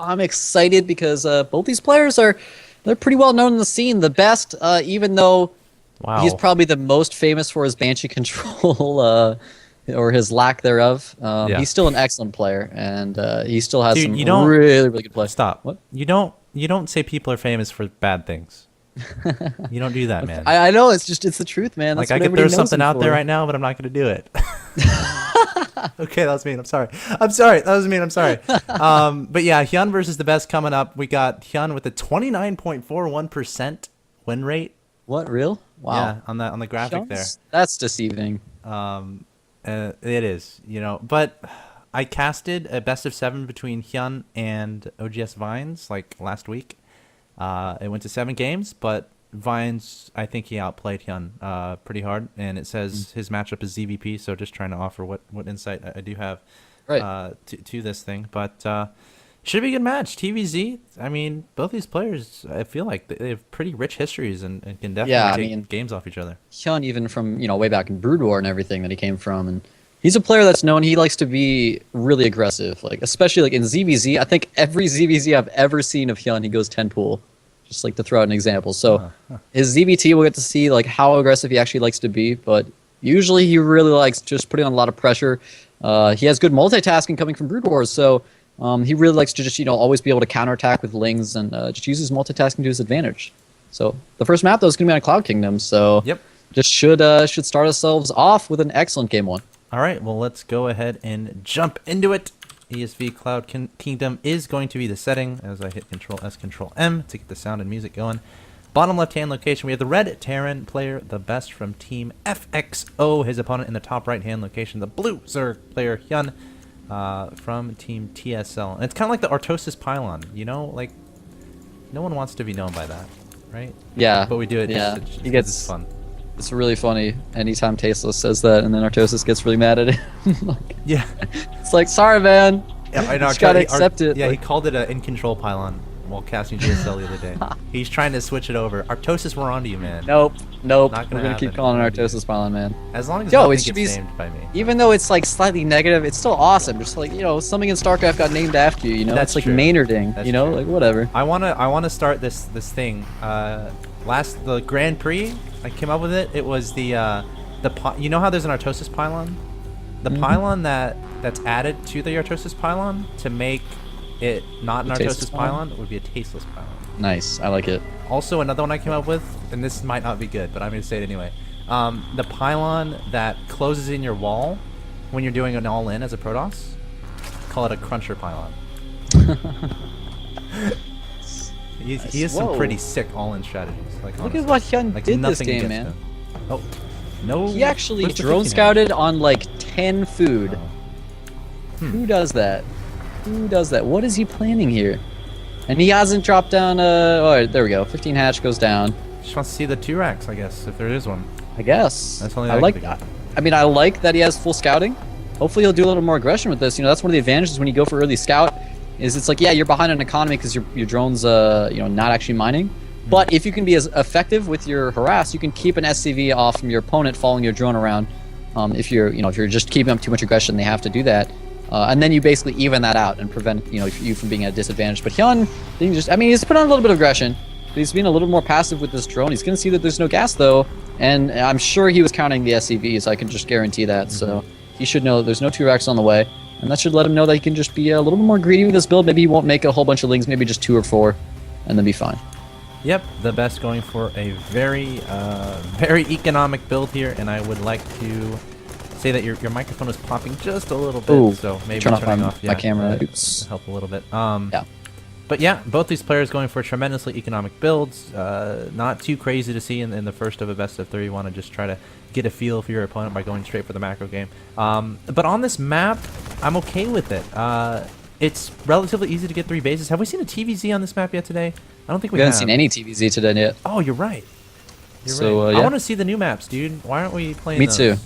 I'm excited because both these players they're pretty well known in the scene. The best, even though he's Wow. probably the most famous for his Banshee control or his lack thereof. Yeah. He's still an excellent player, and he still has Dude, some you don't really, really good play. stop. What? You don't say people are famous for bad things. You don't do that, man. I know it's the truth, man. Like That's I what could everybody throw knows something him out there for. right now, but I'm not going to do it. Okay, that was mean. I'm sorry. I'm sorry. That was mean. I'm sorry. But yeah, Hyun versus the best coming up. We got Hyun with a 29.41% win rate. What, real? Yeah, Wow. on the graphic there. That's deceiving. Um, it is, but I casted a best of seven between Hyun and OGS Vines like last week. It went to 7 games, but Vines, I think he outplayed Hyun pretty hard, and it says his matchup is ZVP. So just trying to offer what insight I do have Right. to this thing, but should be a good match. TVZ. I mean, both these players, I feel like they have pretty rich histories and can Yeah, definitely I take mean, games off each other. Hyun, even from way back in Brood War and everything that he came from, and he's a player that's known. He likes to be really aggressive, like especially like in ZVZ. I think every ZVZ I've ever seen of Hyun, he goes 10 pool. Just like to throw out an example. So his ZVT, we'll get to see like how aggressive he actually likes to be, but usually he really likes just putting on a lot of pressure. He has good multitasking coming from Brood Wars, so he really likes to just always be able to counterattack with Lings and just use his multitasking to his advantage. So the first map though is going to be on Cloud Kingdom, so Yep. just should start ourselves off with an excellent game one. All right, well, let's go ahead and jump into it. ESV Cloud Kingdom is going to be the setting as I hit Control S, Control M to get the sound and music going. Bottom left-hand location, we have the red Terran player, the best from Team FXO. His opponent in the top right-hand location, the blue Zerg player, Hyun, from Team TSL. And it's kind of like the Artosis Pylon, like no one wants to be known by that, right? Yeah, But we do it yeah. just He 'cause gets it's fun. It's really funny anytime Tasteless says that, and then Artosis gets really mad at it. Like, Yeah. it's like, sorry, man. Yeah, I know. Just gotta accept it. Yeah, Like, he called it an in control pylon while casting GSL the other day. He's trying to switch it over. Artosis, we're onto you, man. nope. Not We're gonna gonna keep happen. calling it Artosis Pylon, man. As long as Yo, nothing it gets should be named by me. even though it's like slightly negative, it's still awesome. Just like something in StarCraft got named after you. That's It's like true. Maynarding. That's True. true. Like whatever. I wanna start this thing. The Grand Prix, I came up with it. It was you know how there's an Artosis pylon? The pylon that's added to the Artosis pylon to make it not an The tasteless Artosis pylon would be a tasteless pylon. Nice. I like it. Also, another one I came up with, and this might not be good, but I'm going to say it anyway. The pylon that closes in your wall when you're doing an all-in as a Protoss, call it a cruncher pylon. He has some Whoa. pretty sick all-in strategies. Like, Look honestly. at what Hyun Like, did this nothing game, gets man. him. Oh, no. He actually where's the drone 15 scouted on like 10 food. Oh. Who does that? Who does that? What is he planning here? And he hasn't dropped down. Oh, there we go. 15 hatch goes down. Just wants to see the 2 racks, I guess, if there is one. I guess. That's only I that like could be that. good. I mean, I like that he has full scouting. Hopefully, he'll do a little more aggression with this. That's one of the advantages when you go for early scout. Is it's like, yeah, you're behind an economy because your drone's not actually mining. But if you can be as effective with your harass, you can keep an SCV off from your opponent following your drone around. If you're just keeping up too much aggression, they have to do that. And then you basically even that out and prevent you from being at a disadvantage. But Hyun, he's put on a little bit of aggression, but he's being a little more passive with this drone. He's going to see that there's no gas though, and I'm sure he was counting the SCVs. I can just guarantee that. So he should know that there's no 2 racks on the way, and that should let him know that he can just be a little bit more greedy with this build. Maybe he won't make a whole bunch of lings, maybe just 2 or 4, and then be fine. Yep, the best going for a very, very economic build here, and I would like to say that your microphone is popping just a little bit, Ooh, so maybe turn off turning my- off my camera. that Oops. would help a little bit. Yeah. But yeah, both these players going for tremendously economic builds. Not too crazy to see in the first of a best of 3. You want to just try to get a feel for your opponent by going straight for the macro game. But on this map, I'm okay with it. It's relatively easy to get 3 bases. Have we seen a TVZ on this map yet today? I don't think we We haven't have. seen any TVZ today yet. Oh, you're right. You're So, right. I yeah. want to see the new maps, dude. Why aren't we playing Me those? too.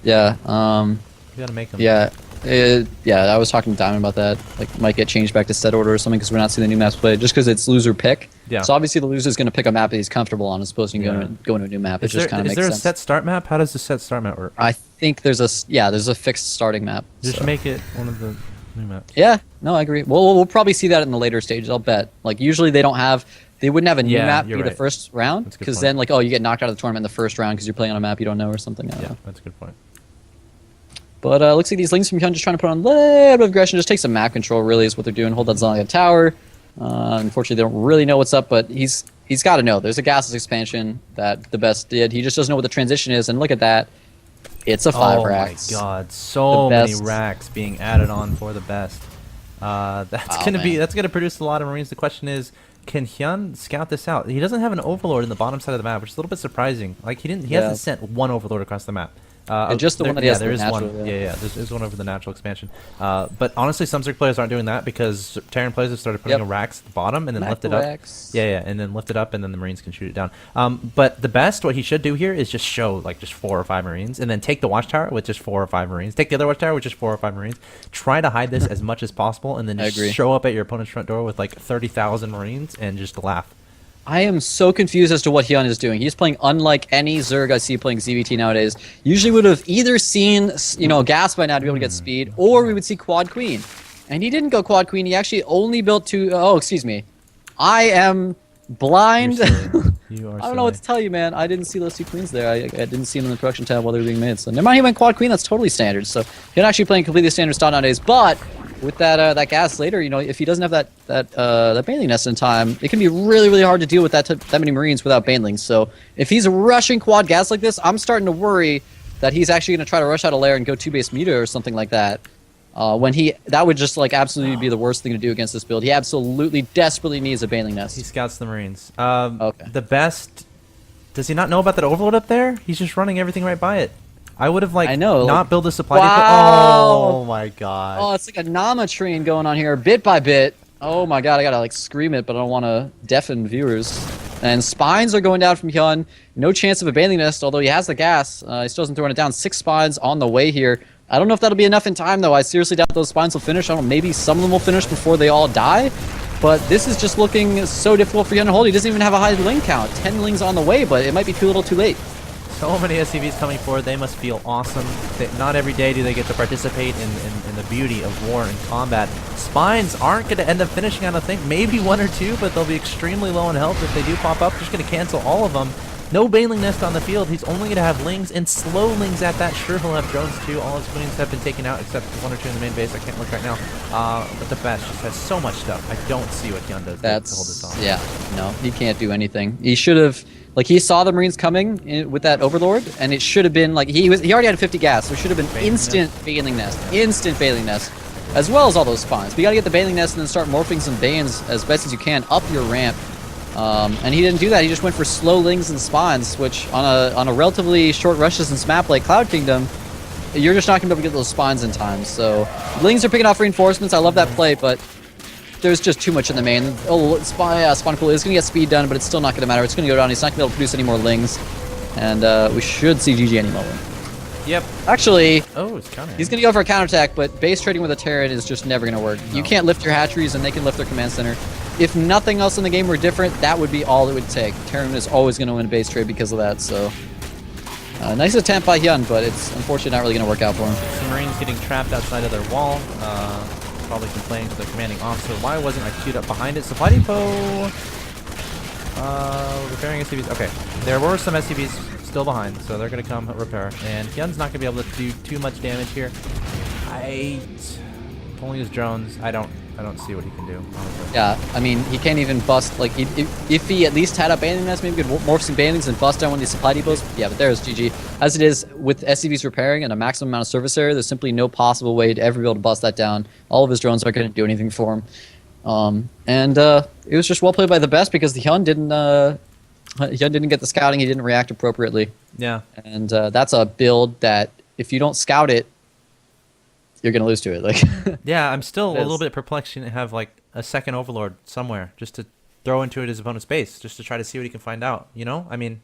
Yeah. We gotta make them. Yeah. I was talking to Diamond about that. Like, might get changed back to set order or something because we're not seeing the new maps played. Just because it's loser pick. Yeah. So obviously the loser's going to pick a map that he's comfortable on, as opposed to Yeah. going to a new map. It Is just there, kind of is makes there a sense. set start map? How does the set start map work? I think there's a fixed starting map. Just so. make it one of the. New map. Yeah, no, I agree. We'll probably see that in the later stages. I'll bet. Like usually they wouldn't have a new map be the first round because then like you get knocked out of the tournament in the first round because you're playing on a map you don't know or something. Yeah, that's a good point. But looks like these Lings from Hyun just trying to put on a little bit of aggression, just take some map control. Really is what they're doing. Hold that Zonga tower. Unfortunately, they don't really know what's up, but he's got to know. There's a gasless expansion that the best did. He just doesn't know what the transition is, and look at that. It's a 5 racks. Oh my god, so many racks being added on for the best. That's gonna produce a lot of Marines. The question is, can Hyun scout this out? He doesn't have an Overlord in the bottom side of the map, which is a little bit surprising. Like he hasn't sent one Overlord across the map. Just the one that he has there the is natural, one. Yeah, there's one over the natural expansion. But honestly, some Zerg players aren't doing that because Terran players have started putting a racks at the bottom and then lift it up. And then lift it up, and then the Marines can shoot it down. But the best, what he should do here is just show like just 4 or 5 Marines, and then take the watchtower with just 4 or 5 Marines. Take the other watchtower with just 4 or 5 Marines. Try to hide this as much as possible, and then just show up at your opponent's front door with like 30,000 Marines and just laugh. I am so confused as to what Hyun is doing. He's playing unlike any Zerg I see playing ZVT nowadays. Usually would have either seen, gas by now to be able to get speed, or we would see Quad Queen. And he didn't go Quad Queen. He actually only built 2. Oh, excuse me. I am blind. You are I don't know what to tell you, man. I didn't see those 2 queens there. I didn't see them in the production tab while they were being made. So never mind, he went Quad Queen. That's totally standard. So he's actually playing completely standard style nowadays. But with that gas later, if he doesn't have that Baneling Nest in time, it can be really, really hard to deal with that many Marines without Banelings. So if he's rushing quad gas like this, I'm starting to worry that he's actually going to try to rush out a lair and go 2-base Muta or something like that. That would just like absolutely be the worst thing to do against this build. He absolutely desperately needs a Baneling Nest. He scouts the Marines. The best. Does he not know about that Overlord up there? He's just running everything right by it. I would have not build a supply depot. Oh my god. Oh, it's like a Nama train going on here, bit by bit. Oh my god, I gotta scream it, but I don't want to deafen viewers. And spines are going down from Hyun. No chance of a Baneling Nest, although he has the gas. He still hasn't thrown it down. 6 spines on the way here. I don't know if that'll be enough in time, though. I seriously doubt those spines will finish. I don't know, maybe some of them will finish before they all die. But this is just looking so difficult for Hyun to hold. He doesn't even have a high ling count. 10 lings on the way, but it might be too little too late. So many SCVs coming forward. They must feel awesome. Not every day do they get to participate in the beauty of war and combat. Spines aren't going to end up finishing, I don't think. Maybe 1 or 2, but they'll be extremely low in health if they do pop up. Just going to cancel all of them. No Baneling Nest on the field. He's only going to have Lings and slow Lings at that. Sure, he'll have drones too. All his queens have been taken out except 1 or 2 in the main base. I can't look right now. But the best just has so much stuff. I don't see what Hyun does to hold this off. Yeah, no, he can't do anything. He should have... he saw the Marines coming with that Overlord, and it should have been, he already had 50 gas, so it should have been instant Baneling Nest. Instant Baneling Nest. As well as all those spawns. But you gotta get the Baneling Nest and then start morphing some Banes as best as you can up your ramp. And he didn't do that. He just went for slow Lings and spawns, which on a relatively short rush distance map like Cloud Kingdom, you're just not gonna be able to get those spawns in time. So Lings are picking off reinforcements. I love that play, but there's just too much in the main. Oh, Spawn Pool is going to get speed done, but it's still not going to matter. It's going to go down. He's not going to be able to produce any more Lings. And we should see GG any moment. Yep. Actually, he's going to go for a counterattack, but base trading with a Terran is just never going to work. No. You can't lift your hatcheries, and they can lift their command center. If nothing else in the game were different, that would be all it would take. Terran is always going to win base trade because of that, so... nice attempt by Hyun, but it's unfortunately not really going to work out for him. Some Marines getting trapped outside of their wall. Probably complaining to their commanding officer. Why wasn't I queued up behind it? Supply depot. Repairing SCVs. Okay, there were some SCVs still behind, so they're gonna come repair. And Hyun's not gonna be able to do too much damage here. Pulling his drones. I don't see what he can do, honestly. Yeah, I mean, he can't even bust, if he at least had a Baneling Nest, maybe he could morph some Banelings and bust down one of these supply depots. Yeah, but there's GG. As it is, with SCVs repairing and a maximum amount of surface area, there's simply no possible way to ever be able to bust that down. All of his drones aren't going to do anything for him. It was just well played by the best because the Hyun didn't get the scouting, he didn't react appropriately. Yeah. And that's a build that, if you don't scout it, you're gonna lose to it. Yeah, I'm still a little bit perplexed to have a second Overlord somewhere just to throw into his opponent's base, just to try to see what he can find out. I mean,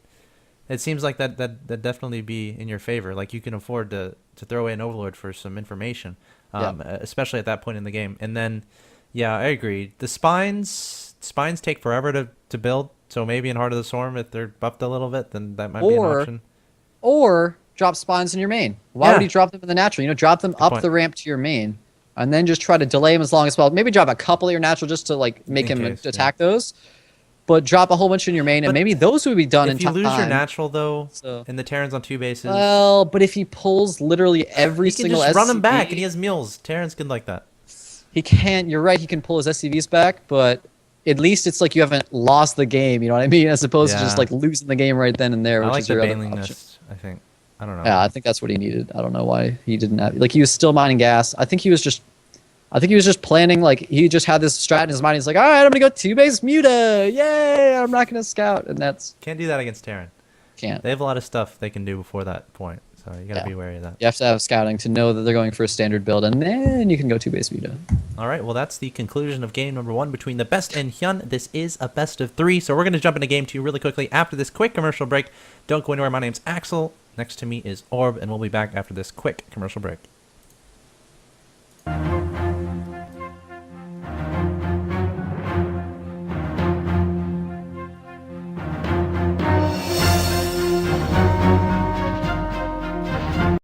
it seems like that definitely be in your favor. Like, you can afford to throw away an Overlord for some information, especially at that point in the game. And then, yeah, I agree. The spines take forever to build. So maybe in Heart of the Swarm, if they're buffed a little bit, then that might be an option. Or drop spines in your main. Why would he drop them in the natural? Drop them up the ramp to your main. and then just try to delay him as long as possible. Maybe drop a couple of your natural just to like make In him case, attack those. But drop a whole bunch in your main, and But maybe those would be done in If you time. lose your natural though, So- and the Terran's on 2 bases, Well, but if he pulls literally every he can single just run him back, SCV and he has mules. Terran's good like that. he can't. You're right. He can pull his SCVs back, but at least it's like you haven't lost the game. You know what I mean? As opposed to just Yeah. like losing the game right then and there, I which like is the your other bailing option. this. I think. I don't know. Yeah, I think that's what he needed. I don't know why he didn't have. Like he was still mining gas. I think he was just planning. Like he just had this strat in his mind. He's like, all right, I'm gonna go 2-base Muta. Yay! I'm not gonna scout, and that's Can't do that against Terran. can't. They have a lot of stuff they can do before that point, so you gotta Yeah. be wary of that. You have to have scouting to know that they're going for a standard build, and then you can go 2-base Muta. All right, well, that's the conclusion of game number 1 between the best and Hyun. This is a best of 3, so we're going to jump into game 2 really quickly after this quick commercial break. Don't go anywhere. My name's Axel. Next to me is Orb, and we'll be back after this quick commercial break.